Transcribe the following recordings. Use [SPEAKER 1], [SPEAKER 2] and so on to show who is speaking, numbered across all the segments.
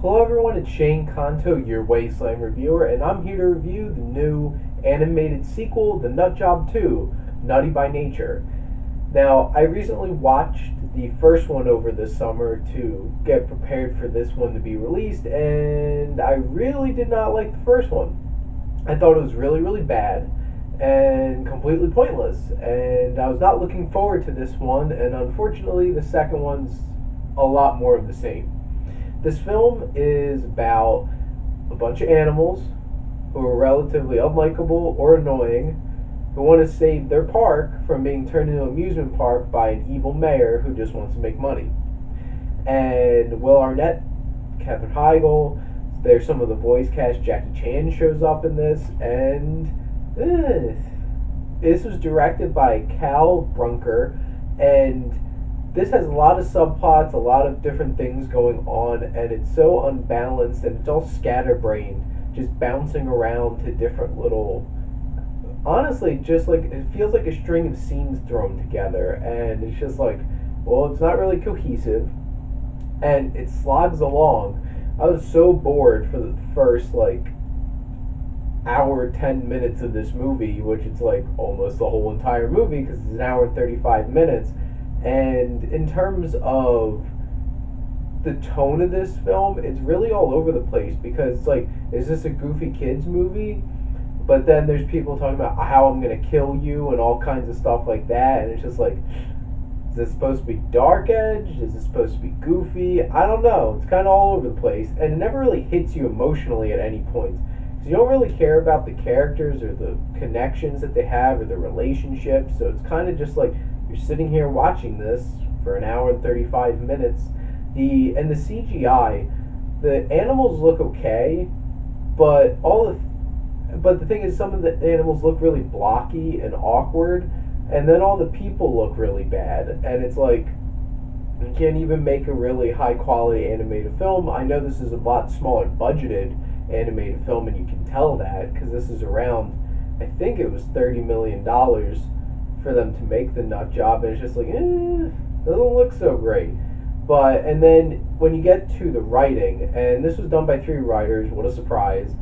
[SPEAKER 1] Hello everyone, it's Shane Kanto, your Wasteland reviewer, and I'm here to review the new animated sequel, The Nut Job 2, Nutty by Nature. Now, I recently watched the first one over the summer to get prepared for this one to be released, and I really did not like the first one. I thought it was really, really bad and completely pointless, and I was not looking forward to this one, and unfortunately, the second one's a lot more of the same. This film is about a bunch of animals who are relatively unlikable or annoying who want to save their park from being turned into an amusement park by an evil mayor who just wants to make money. And Will Arnett, Katherine Heigl, there's some of the voice cast. Jackie Chan shows up in this, and this was directed by Cal Brunker, and this has a lot of subplots, a lot of different things going on, and it's so unbalanced and it's all scatterbrained, just bouncing around to different little. Honestly, just like it feels like a string of scenes thrown together, and it's just like, well, it's not really cohesive, and it slogs along. I was so bored for the first like hour 10 minutes of this movie, which it's like almost the whole entire movie because it's an hour and 35 minutes. And in terms of the tone of this film, it's really all over the place because it's like, is this a goofy kids movie? But then there's people talking about how I'm gonna kill you and all kinds of stuff like that, and it's just like, is this supposed to be dark edge? Is this supposed to be goofy? I don't know. It's kind of all over the place, and it never really hits you emotionally at any point. Because you don't really care about the characters or the connections that they have or the relationships. So it's kind of just like you're sitting here watching this for an hour and 35 minutes. The CGI, the animals look okay, but the thing is, some of the animals look really blocky and awkward, and then all the people look really bad, and it's like you can't even make a really high quality animated film. I know this is a lot smaller budgeted animated film, and you can tell that because this is around, I think it was $30 million for them to make the nut job, and it's just like, doesn't look so great. But and then when you get to the writing, and this was done by three writers, what a surprise,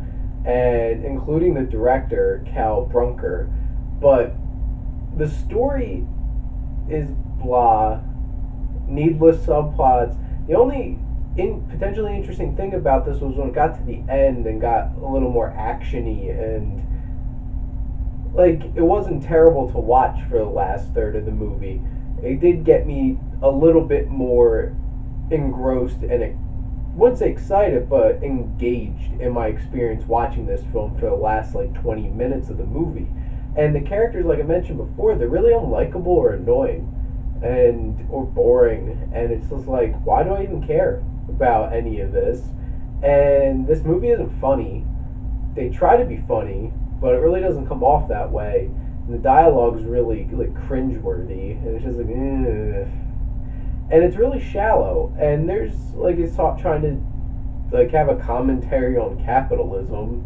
[SPEAKER 1] and including the director Cal Brunker, but the story is blah, needless subplots. The only potentially interesting thing about this was when it got to the end and got a little more actiony, and like it wasn't terrible to watch for the last third of the movie. It did get me a little bit more engrossed and wouldn't say excited, but engaged in my experience watching this film for the last like 20 minutes of the movie. And the characters, like I mentioned before, they're really unlikable or annoying, and or boring, and it's just like, why do I even care about any of this? And this movie isn't funny. They try to be funny, but it really doesn't come off that way. And the dialogue's really like cringeworthy, and it's just like, and it's really shallow. And there's like it's trying to like have a commentary on capitalism,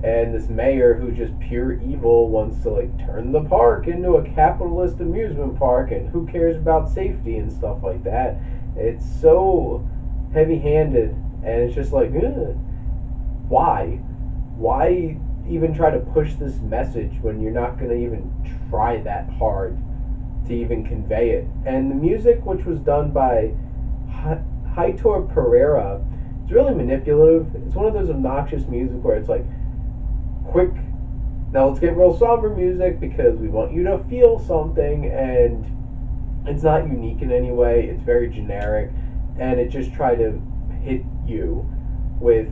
[SPEAKER 1] and this mayor who's just pure evil wants to like turn the park into a capitalist amusement park, and who cares about safety and stuff like that. It's so heavy-handed, and it's just like, why even try to push this message when you're not going to even try that hard to even convey it? And the music, which was done by Heitor Pereira, it's really manipulative. It's one of those obnoxious music where it's like, quick, now let's get real somber music because we want you to feel something, and it's not unique in any way. It's very generic, and it just tried to hit you with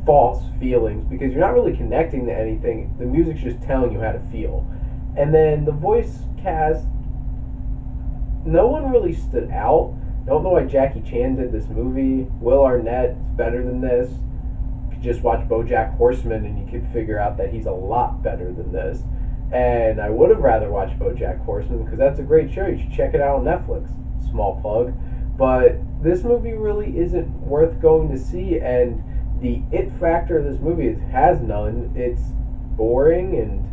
[SPEAKER 1] false feelings because you're not really connecting to anything. The music's just telling you how to feel. And then the voice cast, no one really stood out. I don't know why Jackie Chan did this movie. Will Arnett is better than this. Just watch BoJack Horseman and you could figure out that he's a lot better than this. And I would have rather watched BoJack Horseman because that's a great show. You should check it out on Netflix. Small plug. But this movie really isn't worth going to see, and the it factor of this movie has none. It's boring and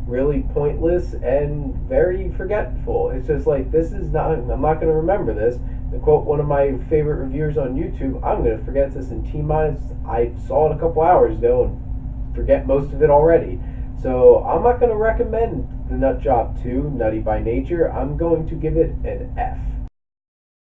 [SPEAKER 1] really pointless and very forgetful. It's just like, this is not, I'm not going to remember this. To quote one of my favorite reviewers on YouTube, I'm going to forget this in T minus. I saw it a couple hours ago and forget most of it already. So I'm not going to recommend The Nut Job 2, Nutty by Nature. I'm going to give it an F.